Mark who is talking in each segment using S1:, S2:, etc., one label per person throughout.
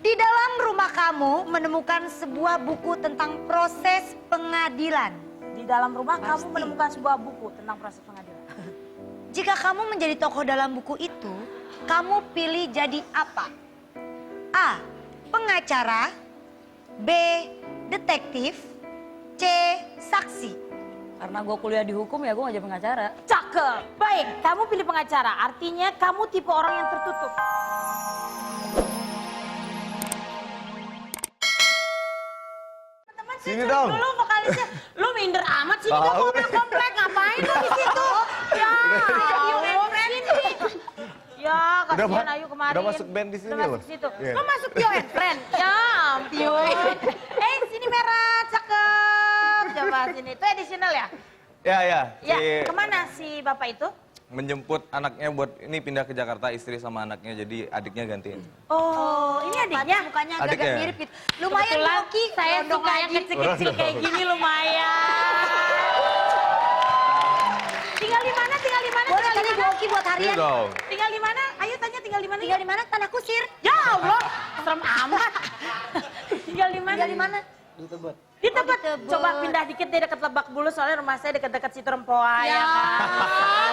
S1: Di dalam rumah kamu menemukan sebuah buku tentang proses pengadilan.
S2: Di dalam rumah
S1: Pasti.
S2: kamu menemukan sebuah buku tentang proses pengadilan.
S1: Jika kamu menjadi tokoh dalam buku itu, kamu pilih jadi apa? A. Pengacara. B. Detektif. C. Saksi.
S3: Karena gue kuliah di hukum ya gue gak jadi pengacara.
S2: Cakep. Baik, kamu pilih pengacara. Artinya kamu tipe orang yang tertutup. Teman-teman,
S4: Sini
S2: saya
S4: dong.
S2: dulu vokalisnya. Lu minder amat sini ke mobil komplek. Ngapain lu di situ? Ya, Allah, sini. Ya, kasihan Ayu kemarin.
S4: udah masuk band di sini
S2: Udah
S4: loh.
S2: masuk situ.
S4: Iya.
S2: Lo masuk Tio and Friend? Ya ampun. Sini merah, cakep. Coba sini, itu additional ya?
S4: Ya, ya.
S2: Ya, kemana si bapak itu?
S4: Menjemput anaknya buat ini pindah ke Jakarta, istri sama anaknya, jadi adiknya gantiin.
S2: Oh, ini adiknya?
S1: Mukanya agak
S4: Adiknya.
S1: mirip gitu. Lumayan
S2: Kebetulan
S1: Boki,
S2: saya
S1: condong
S2: suka yang
S1: lagi.
S2: kecil-kecil kayak gini lumayan. Tinggal di mana? Tinggal di mana?
S1: Boleh
S2: Tinggal
S1: tadi
S2: di mana?
S1: Boki buat
S4: Ini
S1: harian.
S4: dong.
S2: Tinggal di mana? Ayo tanya tinggal di mana?
S1: Tinggal di mana? Tanah Kusir.
S2: Ya Allah, serem amat. Tinggal di mana?
S1: Tinggal di mana?
S2: Di Tebet.
S1: Oh, di Tebet.
S2: Coba pindah dikit deh dekat Lebak Bulus, soalnya rumah saya dekat-dekat situ Rempoa ya kan.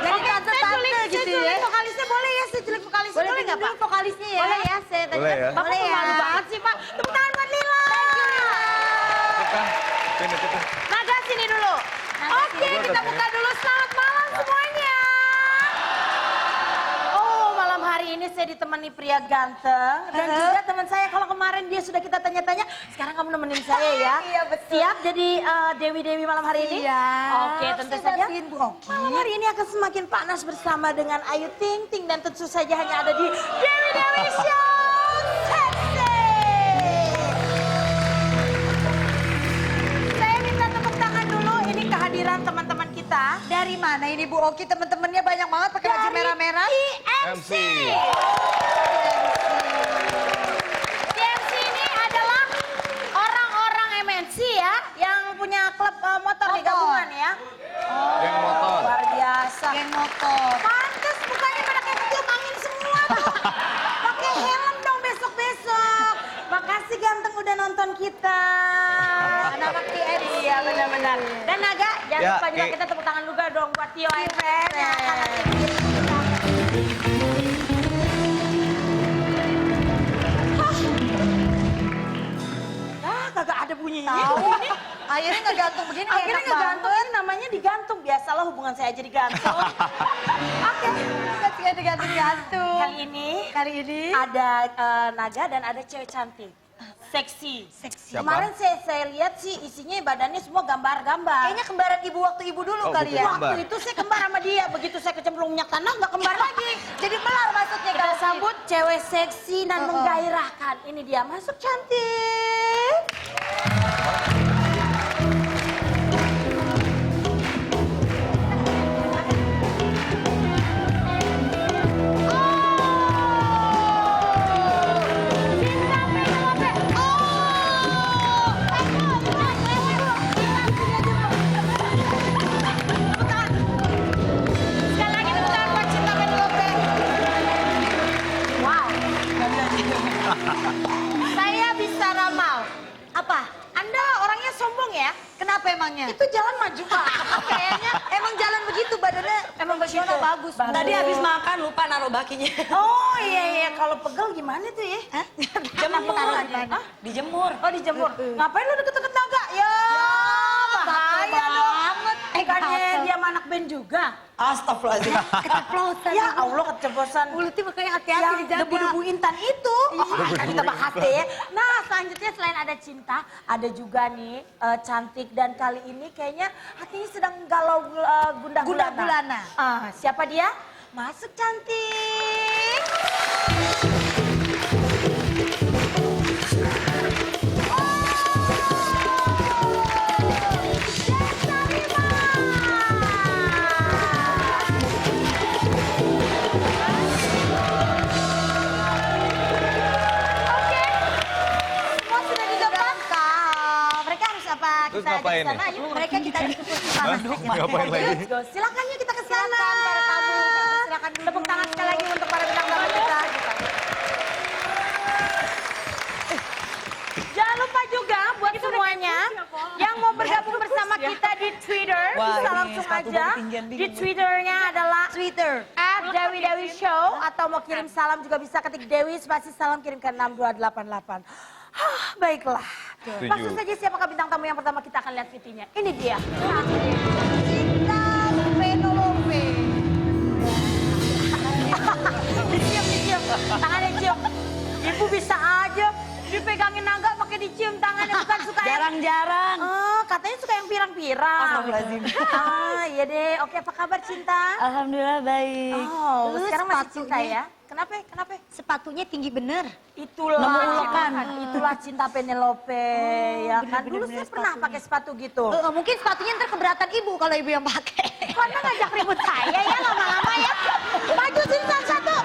S1: Jadi tante-tante gitu ya.
S2: Saya vokalisnya boleh ya, saya culik vokalisnya boleh nggak Pak?
S1: Vokalisnya ya.
S2: Boleh ya, saya tanya.
S4: Boleh ya.
S2: Bapak
S1: Boleh ya.
S2: pemalu banget sih Pak. Tepuk tangan buat Lila.
S4: Kita.
S2: Naga sini dulu. Oke, kita buka dulu. Selamat malam semuanya. Oh, malam hari ini saya ditemani pria ganteng. Dan juga teman saya, kalau kemarin dia sudah kita tanya-tanya, sekarang kamu nemenin saya ya.
S1: Iya, betul.
S2: Siap jadi Dewi-Dewi malam hari ini?
S1: Iya.
S2: Oke, tentu
S1: Saya
S2: saja.
S1: bantuin Bu Oki.
S2: Malam hari ini akan semakin panas bersama dengan Ayu Ting Ting. Dan tentu saja hanya ada di Dewi-Dewi Show Sexy. Saya minta tepuk tangan dulu, ini kehadiran teman-teman kita.
S1: Dari mana ini Bu Oki? Temen-temennya banyak banget pakai baju
S2: Dari
S1: merah-merah.
S2: TMC.
S4: MC.
S2: TMC ini adalah orang-orang MNC ya, yang punya klub motor di gabungan ya.
S4: Geng motor.
S2: Luar biasa.
S1: Geng motor.
S2: Pantes mukanya pada kayak ketiup angin semua. Pakai helm dong besok-besok. Makasih ganteng udah nonton kita.
S1: Anak-anak TMC.
S2: Iya benar-benar. Dan Naga, jangan
S4: Ya,
S2: lupa juga
S4: Ki.
S2: kita tepuk tangan juga dong buat Tio and Friends yang akan nanti bikin kita. Ah, kagak ada bunyinya.
S1: Tahu. Akhirnya nggak gantung begini.
S2: Akhirnya
S1: enak
S2: nggak gantung,
S1: banget.
S2: ini namanya digantung. Biasalah hubungan saya aja digantung. Oke.
S1: Kita digantung-gantung.
S2: Kali ini ada Naga dan ada cewek cantik. Seksi.
S1: Seksi.
S4: Siapa?
S2: Kemarin saya lihat sih isinya badannya semua gambar-gambar.
S1: Kayaknya kembaran ibu waktu ibu dulu
S4: Oh,
S1: kali
S4: bukan
S1: ya.
S4: kembar.
S2: Waktu itu saya kembar sama dia. Begitu saya kecemplung minyak tanah nggak kembar lagi.
S1: Jadi melar maksudnya
S2: Kita
S1: kalau
S2: sambut cewek seksi dan menggairahkan. Ini dia masuk cantik. Sekali lagi tepuk tangan buat Cinta Penelope. Wow. Saya bisa ramal.
S1: apa?
S2: Anda orangnya sombong ya?
S1: Kenapa emangnya?
S2: Itu jalan maju Pak.
S1: Kayaknya emang jalan begitu badannya
S2: Emang
S1: profesional
S2: begitu?
S1: bagus.
S2: Bagus.
S3: Tadi habis makan lupa naruh bakinya.
S2: Oh iya, kalau pegel gimana tuh ya?
S1: Hah?
S3: Jemur.
S2: Hah?
S3: Dijemur.
S2: Oh dijemur. Ngapain lu deket-deket Naga? Ya, bahaya dong. Bukannya dia sama anak band juga?
S3: Astagfirullahaladzim.
S1: Keceplosan.
S2: Ya Allah keceplosan.
S1: Mulutnya makanya hati-hati
S2: Yang
S1: dijaga.
S2: debu-debu intan itu. Akan kita bahas deh ya. Nah selanjutnya selain ada cinta, ada juga nih cantik. Dan kali ini kayaknya hatinya sedang galau gundah
S1: Gundah-gulana.
S2: Siapa dia? Masuk cantik. Semua sudah di depan. Mereka harus apa?
S4: Terus
S2: Kita
S4: ngapain
S2: di sana.
S4: nih?
S2: Yuk, mereka kita jemput ke sana.
S4: Hah? Ngapain lagi?
S2: Let's go. Silakan yuk kita ke sana.
S1: Silakan para tamu. Silakan duduk.
S2: Tepuk tangan sekali lagi untuk para bintang tamu kita. sama kita di Twitter,
S3: Wah,
S2: bisa
S3: ini
S2: langsung
S3: sepatu
S2: aja.
S3: baru tinggian
S2: Di
S3: bingung.
S2: Twitternya adalah
S1: Twitter.
S2: @Dewi Show atau mau kirim salam juga bisa ketik Dewi spasi salam kirim ke 6288. Baiklah.
S4: Setuju.
S2: Langsung saja siapakah bintang tamu yang pertama kita akan lihat VT-nya. Ini dia.
S1: Cinta Penelope.
S2: Dicium. Tangannya cium. Ibu bisa aja dipegangin naga pakai dicium tangannya bukan suka yang...
S3: Jarang-jarang.
S2: Oh, katanya suka yang pirang-pirang.
S3: Astagfirullahaladzim.
S2: Iya deh. Oke, apa kabar Cinta?
S3: Alhamdulillah baik.
S2: Oh,
S1: Terus
S2: sekarang masih
S1: sepatunya?
S2: Cinta ya? Kenapa?
S1: Sepatunya tinggi bener.
S2: Itulah,
S3: Nemu ulekan.
S2: itulah cinta Penelope, ya kan? Dulu saya pernah pakai sepatu gitu.
S1: Mungkin sepatunya ntar keberatan ibu kalau ibu yang pakai.
S2: Karena ngajak ribut saya ya lama-lama ya. Maju sini satu-satu.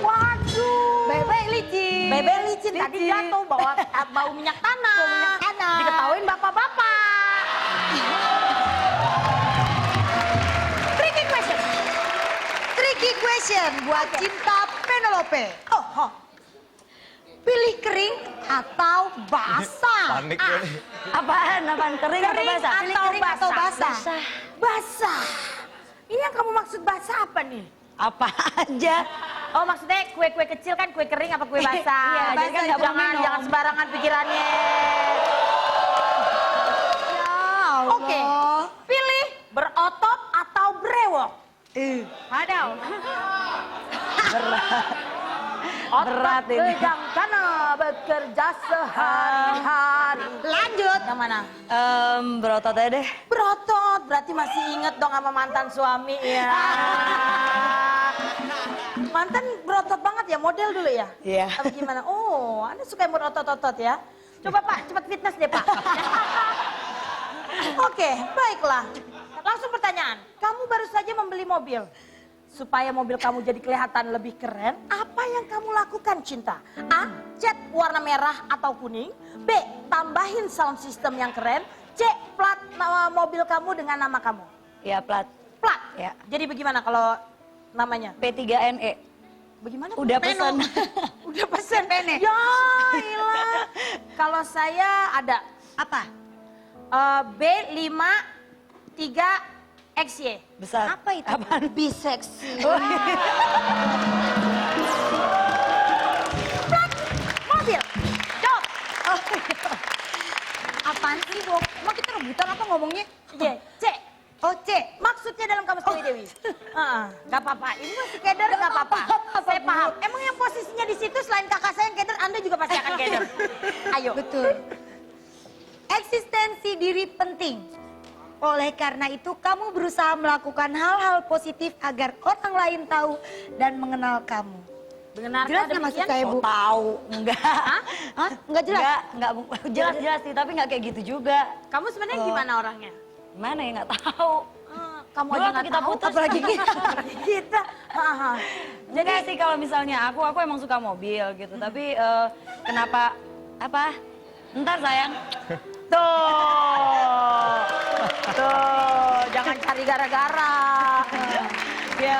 S2: Waduh.
S1: Bebe licin.
S2: Bebe licin tadi jatuh bawa bau minyak tanah.
S1: Bau minyak tanah.
S2: Diketawain bapak-bapak.
S1: Tricky question buat Cinta Penelope.
S2: Oh,
S1: Pilih kering atau basah?
S4: Panik gue nih.
S3: Apaan? Kering atau basah?
S1: Pilih kering atau basah?
S2: Basah. Ini yang kamu maksud basah apa nih?
S3: Apa aja?
S2: Oh maksudnya kue-kue kecil kan kue kering apa kue basah?
S3: Iya, jadi kan nggak boleh minum.
S2: jangan sembarangan pikirannya.
S1: Ya Allah.
S2: Oke, pilih berotot atau brewok?
S1: Aduh.
S3: Berat ini.
S2: Pegang karena bekerja sehari-hari.
S1: Lanjut.
S2: Yang mana?
S3: Berotot aja deh.
S2: Berotot, berarti masih inget dong sama mantan suami ya. Mantan berotot banget ya, model dulu ya?
S3: Iya.
S2: Apa gimana? Oh, Anda suka yang berotot-otot ya? Coba Pak, cepat fitness deh Pak. Oke, baiklah. Langsung pertanyaan, kamu baru saja membeli mobil. Supaya mobil kamu jadi kelihatan lebih keren, apa yang kamu lakukan Cinta? A. Cat warna merah atau kuning. B. Tambahin sound system yang keren. C. Plat nama mobil kamu dengan nama kamu.
S3: Ya plat.
S2: Plat?
S3: Ya.
S2: Jadi bagaimana kalau namanya?
S3: P3NE.
S2: Bagaimana?
S3: Udah
S2: Peno.
S3: pesen.
S2: Udah pesen. Ya ilah. Kalau saya ada
S1: Apa?
S2: B5 3 XY.
S3: Besar.
S1: Apa itu?
S3: Apaan?
S1: Biseksi.
S2: Plat mobil. Jawab.
S1: Apaan sih, Bo? Emang kita rebutan apa ngomongnya?
S2: Y. C.
S1: Oh, C.
S2: Maksudnya dalam kamus Dewi Dewi. Gak apa-apa. Ini masih keder gak apa-apa. Saya paham. Emang yang posisinya di situ selain kakak saya yang keder, Anda juga pasti akan keder. Ayo.
S1: Betul. Eksistensi diri penting. Oleh karena itu, kamu berusaha melakukan hal-hal positif agar orang lain tahu dan mengenal kamu.
S2: Benarkah
S1: Jelas nggak maksud
S2: demikian?
S1: saya, Bu?
S3: Oh, tahu. Enggak.
S1: Hah? Enggak jelas?
S3: Enggak, jelas-jelas sih, tapi enggak kayak gitu juga.
S2: Kamu sebenarnya gimana orangnya?
S3: Gimana ya, enggak tahu.
S2: Kamu
S3: Dulu
S2: aja
S3: waktu
S2: nggak
S3: kita
S2: tahu,
S3: putus.
S2: apalagi kita.
S3: Jadi sih kalau misalnya aku emang suka mobil gitu, tapi kenapa apa? Ntar sayang.
S2: Tuh, jangan cari gara-gara.
S3: Ya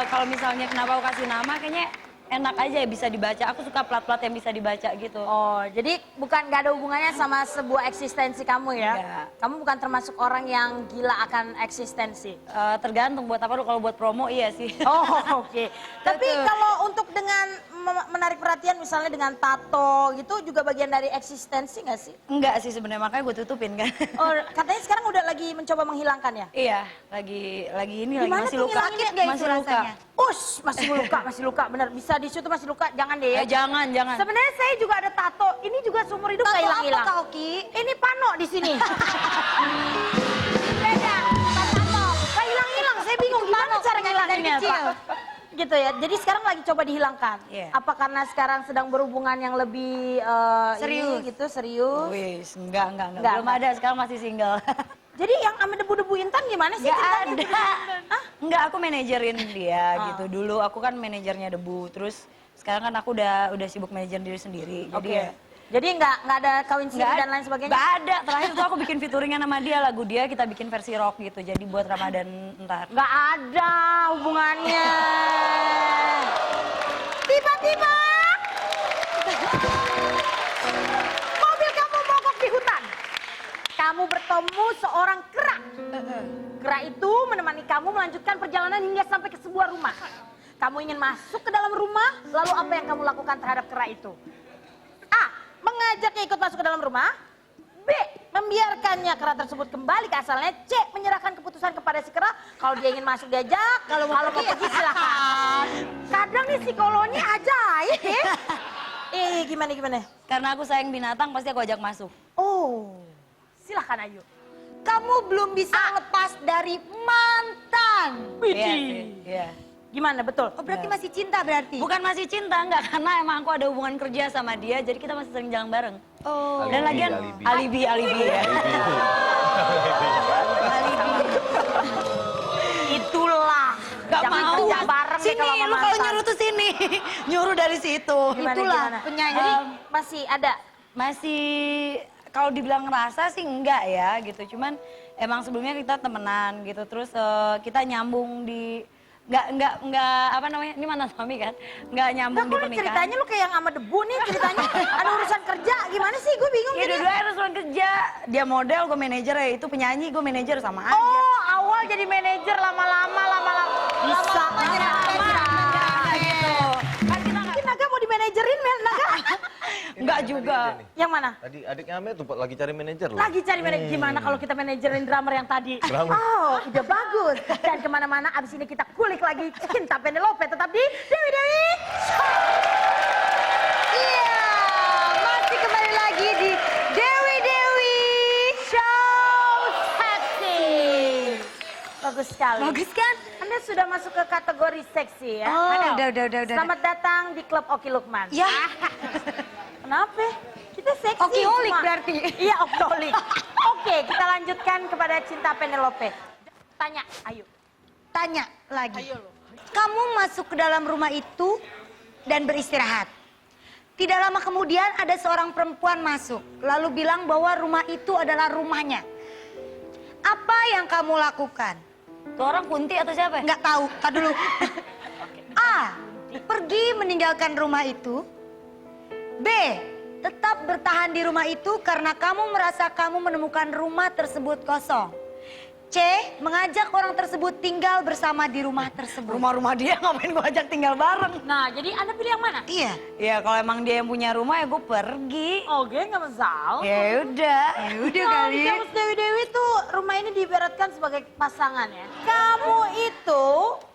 S3: kalau misalnya kenapa aku kasih nama kayaknya enak aja ya bisa dibaca. Aku suka plat-plat yang bisa dibaca gitu.
S2: Oh, jadi bukan nggak ada hubungannya sama sebuah eksistensi kamu ya?
S3: Nggak.
S2: Kamu bukan termasuk orang yang gila akan eksistensi.
S3: Tergantung buat apa, kalau buat promo iya sih.
S2: Oh, oke. Tapi kalau untuk dengan menarik perhatian misalnya dengan tato gitu juga bagian dari eksistensi nggak sih?
S3: Enggak sih sebenarnya, makanya gue tutupin kan.
S2: Oh, katanya sekarang udah lagi mencoba menghilangkan ya?
S3: Iya, lagi ini
S2: Gimana
S3: lagi masih
S2: tuh
S3: luka.
S2: ngilanginnya?
S1: Sakit nggak itu
S3: Masih luka.
S1: rasanya?
S2: Masih luka, bener. Bisa di situ masih luka, jangan deh ya.
S3: Jangan.
S2: Sebenarnya saya juga ada tato, ini juga seumur hidup nggak
S1: Tato
S2: hilang-hilang.
S1: apa, Kak Oki?
S2: Ini pano di sini. Beda, tato. Nggak hilang-hilang, saya bingung gimana cara ngilanginnya,
S1: dari kecil.
S2: Pak. Gitu ya, jadi sekarang lagi coba dihilangkan.
S3: Iya.
S2: Apa karena sekarang sedang berhubungan yang lebih
S1: Serius.
S2: ini gitu, serius?
S3: Wis, enggak.
S2: Enggak,
S3: Belum ada, sekarang masih single.
S2: Jadi yang sama debu-debu Intan gimana sih
S3: Gak
S2: ceritanya?
S3: ada. Enggak, aku manajerin dia gitu. Dulu aku kan manajernya Debu, terus sekarang kan aku udah sibuk manajer diri sendiri. Jadi
S2: Oke.
S3: ya
S2: Jadi nggak ada kawin siri
S3: nggak
S2: dan lain sebagainya?
S3: Nggak ada. Terakhir tuh aku bikin featuringan sama dia, lagu dia kita bikin versi rock gitu. Jadi buat Ramadan ntar.
S2: Nggak ada hubungannya. Tiba-tiba mobil kamu mogok di hutan. Kamu bertemu seorang kera. Kera itu menemani kamu melanjutkan perjalanan hingga sampai ke sebuah rumah. Kamu ingin masuk ke dalam rumah, lalu apa yang kamu lakukan terhadap kera itu? A. Mengajaknya ikut masuk ke dalam rumah. B. Membiarkannya kera tersebut kembali ke asalnya. C. Menyerahkan keputusan kepada si kera. Kalau dia ingin masuk diajak, kalau mau pergi silakan. Kadang nih psikolonya ajaib ya. Gimana?
S3: Karena aku sayang binatang, pasti aku ajak masuk.
S2: Oh, silakan Ayu.
S1: Kamu belum bisa lepas dari mantan.
S3: Iya sih, iya.
S2: Gimana, betul?
S1: Oh berarti masih cinta berarti?
S3: Bukan masih cinta, enggak. Karena emang aku ada hubungan kerja sama dia, jadi kita masih sering jalan bareng.
S1: Oh.
S3: Dan lagian alibi ya.
S2: Itulah.
S3: Gak
S2: Jangan
S3: mau.
S2: kerja bareng deh
S3: Sini,
S2: kalau sama
S3: lu kalau
S2: mantan.
S3: nyuruh tuh sini. Nyuruh dari situ.
S1: Itulah penyanyi.
S2: Jadi masih ada.
S3: Masih, kalau dibilang ngerasa sih enggak ya gitu. Cuman emang sebelumnya kita temenan gitu. Terus kita nyambung di... Enggak, apa namanya, ini mantan suami kan? Enggak nyambung di
S2: Kok
S3: pernikahan.
S2: ceritanya lu kayak yang sama debu nih ceritanya. Ada urusan kerja, gimana sih? Gue bingung
S3: Iya,
S2: jadi.
S3: dua-dua harus urusan kerja. Dia model, gue manajer ya. Itu penyanyi, gue manajer sama aja.
S2: Oh, awal jadi manajer lama-lama. Bisa.
S3: Gitu. Kan kita
S2: Mungkin Naga mau dimanajerin, Mel. Naga.
S3: enggak juga.
S2: Yang mana?
S4: Tadi adiknya Ame tuh lagi cari manajer loh.
S2: Lagi cari manajer. Gimana kalau kita manajerin drummer yang tadi?
S4: Drummer.
S2: Oh, ide bagus. Dan kemana-mana abis ini kita kulik lagi Cinta Penelope. Tetap di Dewi Dewi.
S1: Iya, masih kembali lagi di Dewi Dewi.
S2: Show seksi. Bagus sekali.
S1: Bagus kan?
S2: Anda sudah masuk ke kategori seksi ya?
S1: Oh,
S2: Aduh.
S1: udah.
S2: Selamat datang di klub Oki Lukman.
S1: Ya,
S2: Kenapa? Kita seksi.
S1: Okiholik
S2: semua.
S1: berarti.
S2: Iya, Okiholik. Oke, kita lanjutkan kepada Cinta Penelope. Tanya, ayo.
S1: tanya lagi.
S2: Ayo lo.
S1: Kamu masuk ke dalam rumah itu dan beristirahat. Tidak lama kemudian ada seorang perempuan masuk, lalu bilang bahwa rumah itu adalah rumahnya. Apa yang kamu lakukan?
S3: Tuh orang Kunti atau siapa ya?
S1: Nggak tahu, tak dulu. A. Pergi meninggalkan rumah itu. B. Tetap bertahan di rumah itu karena kamu merasa kamu menemukan rumah tersebut kosong. C. Mengajak orang tersebut tinggal bersama di rumah tersebut.
S3: Rumah-rumah dia ngapain gue ajak tinggal bareng?
S2: Nah, jadi Anda pilih yang mana?
S1: Iya.
S3: Ya kalau emang dia yang punya rumah ya gue pergi.
S2: Oke, nggak masalah.
S3: Ya udah.
S1: Ya udah
S2: Nah,
S1: kali.
S2: di kampus Dewi-Dewi tuh rumah ini diibaratkan sebagai pasangan ya. Kamu itu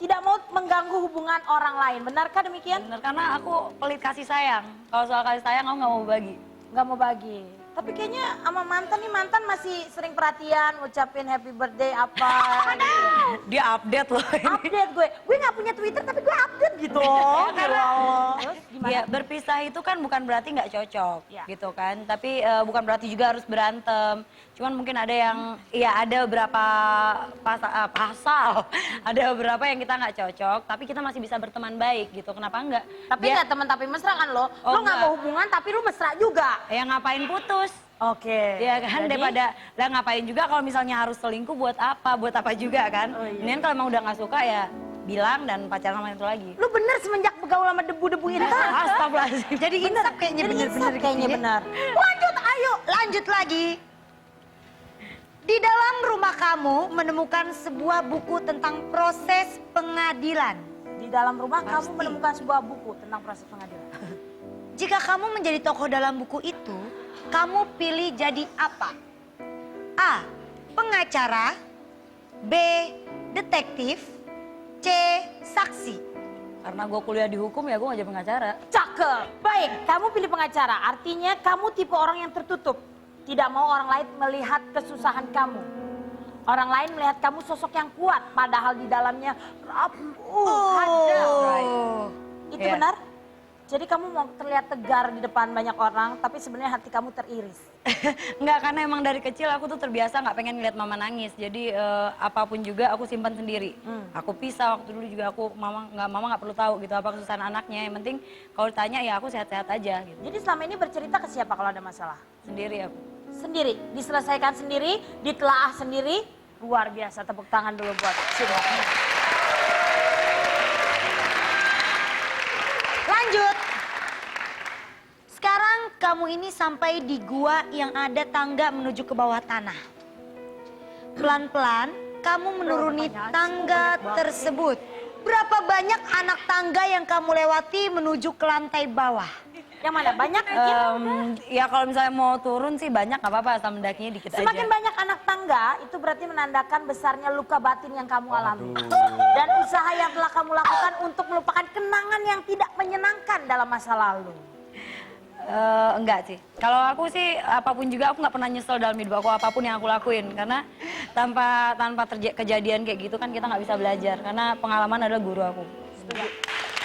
S2: tidak mau mengganggu hubungan orang lain, benarkah demikian?
S3: Bener, karena aku pelit kasih sayang. Kalau soal kasih sayang aku nggak mau bagi.
S2: Nggak mau bagi. Tapi kayaknya sama mantan nih, mantan masih sering perhatian, ngucapin happy birthday apa. gitu ya.
S3: Dia update loh ini.
S2: Update gue nggak punya Twitter tapi gue update gitu. Terus gimana?
S3: Ya berpisah itu kan bukan berarti nggak cocok
S2: Ya.
S3: gitu kan. Tapi bukan berarti juga harus berantem. Cuman mungkin ada yang, ya ada beberapa pasal. Ada beberapa yang kita nggak cocok. Tapi kita masih bisa berteman baik gitu. Kenapa enggak?
S2: Tapi nggak teman tapi mesra kan lo?
S3: Oh,
S2: Lo nggak
S3: enggak.
S2: mau hubungan tapi lo mesra juga.
S3: Ya ngapain putus?
S2: Oke.
S3: Ya kan,
S2: Jadi,
S3: daripada lah ngapain juga kalau misalnya harus selingkuh buat apa juga kan.
S2: Oh, iya.
S3: Mendingan kalau emang udah nggak suka ya bilang dan pacaran sama itu lagi.
S2: lu bener semenjak bergaul sama debu-debu ini kan?
S3: Astagfirullahaladzim.
S1: Jadi insaf kayaknya
S2: Jadi
S1: bener-bener
S2: insaf kayaknya
S1: gitu ya.
S2: benar.
S1: Lanjut, ayo lanjut lagi. Di dalam rumah kamu menemukan sebuah buku tentang proses pengadilan.
S2: Di dalam rumah
S1: Pasti.
S2: kamu menemukan sebuah buku tentang proses pengadilan.
S1: Jika kamu menjadi tokoh dalam buku itu, kamu pilih jadi apa? A. Pengacara. B. Detektif. C. Saksi.
S3: Karena gue kuliah di hukum ya gue gak jadi pengacara.
S2: Cakep. Baik, kamu pilih pengacara. Artinya kamu tipe orang yang tertutup. Tidak mau orang lain melihat kesusahan kamu. Orang lain melihat kamu sosok yang kuat. Padahal di dalamnya rapuh, ada. Itu
S3: Iya.
S2: benar? Jadi kamu mau terlihat tegar di depan banyak orang, tapi sebenarnya hati kamu teriris.
S3: Enggak, karena emang dari kecil aku tuh terbiasa nggak pengen ngeliat mama nangis. Jadi apapun juga aku simpan sendiri. Aku pisah waktu dulu juga mama nggak perlu tahu gitu apa kesusahan anaknya. Yang penting kalau ditanya ya aku sehat-sehat aja gitu.
S2: Jadi selama ini bercerita ke siapa kalau ada masalah?
S3: Sendiri aku.
S2: Sendiri, diselesaikan sendiri, ditelaah sendiri. Luar biasa, tepuk tangan dulu buat Cino.
S1: Lanjut. Sekarang kamu ini sampai di gua yang ada tangga menuju ke bawah tanah. pelan-pelan kamu menuruni tangga tersebut. Berapa banyak anak tangga yang kamu lewati menuju ke lantai bawah?
S2: Yang mana? Banyak mungkin?
S3: Ya kalau misalnya mau turun sih banyak nggak apa-apa, asal mendakinya dikit aja.
S2: Semakin banyak anak tangga, itu berarti menandakan besarnya luka batin yang kamu alami. Dan usaha yang telah kamu lakukan untuk melupakan kenangan yang tidak menyenangkan dalam masa lalu.
S3: Enggak sih. Kalau aku sih apapun juga aku nggak pernah nyesel dalam hidup aku, apapun yang aku lakuin. Karena tanpa kejadian kayak gitu kan kita nggak bisa belajar. Karena pengalaman adalah guru aku.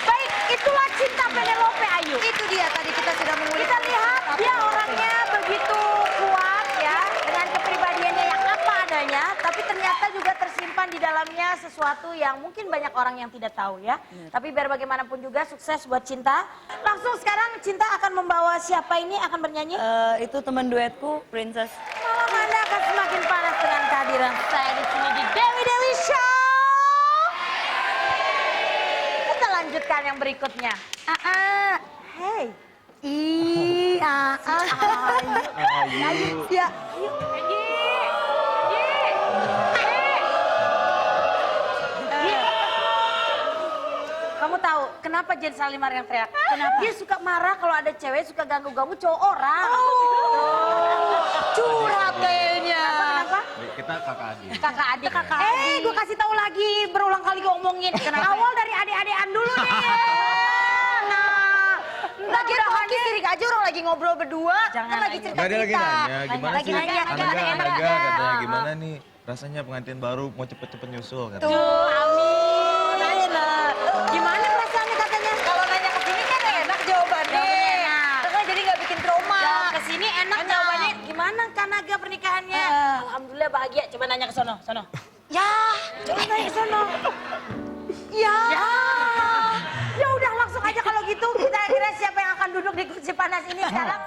S2: Baik, itulah cinta Penelope Ayu.
S1: Itu dia tadi kita sudah mengulik.
S2: Kita lihat dia orangnya begitu kuat ya, dengan kepribadiannya yang apa adanya, tapi ternyata juga tersimpan di dalamnya sesuatu yang mungkin banyak orang yang tidak tahu ya. Tapi biar bagaimanapun juga sukses buat Cinta. Langsung sekarang Cinta akan membawa siapa ini akan bernyanyi?
S3: Itu teman duetku, Princess.
S2: Malam Anda akan semakin panas dengan kehadiran saya di sini di Dewi Dewi Show. Kita lanjutkan yang berikutnya. Hey.
S4: Ayu.
S1: Ya.
S2: Kamu tahu kenapa Jen Salimar yang teriak? Kenapa? Dia suka marah kalau ada cewek suka ganggu-ganggu cowok orang.
S1: Curhat kayaknya.
S2: Kenapa?
S4: Kita kakak adik.
S2: Kakak adik. Gue kasih tahu lagi, berulang kali gue omongin. Awal dari adik-adikan dulu deh.
S1: Lagian tuh Aki sirik aja orang lagi ngobrol berdua.
S2: Jangan
S1: Kan lagi
S2: nanya.
S1: cerita-cerita.
S4: Gak dia lagi nanya, gimana
S1: Lagi
S4: sih?
S1: nanya,
S4: Anaga katanya gimana nih? Rasanya pengantin baru mau cepet-cepet nyusul katanya.
S2: Tuh, amin. Gimana perasaannya katanya?
S1: Kalau nanya ke sini kan enak jawabannya.
S2: Jawabannya enak.
S1: Terus jadi nggak bikin trauma.
S2: Jawab ke sini enak jawabannya. Gimana Kanaga pernikahannya? Alhamdulillah bahagia. Coba nanya ke sono.
S1: Ya.
S2: Coba nanya ke sono.
S1: Ya.
S2: Ya udah langsung aja kalau gitu kita kira siapa yang akan duduk di kursi panas ini sekarang.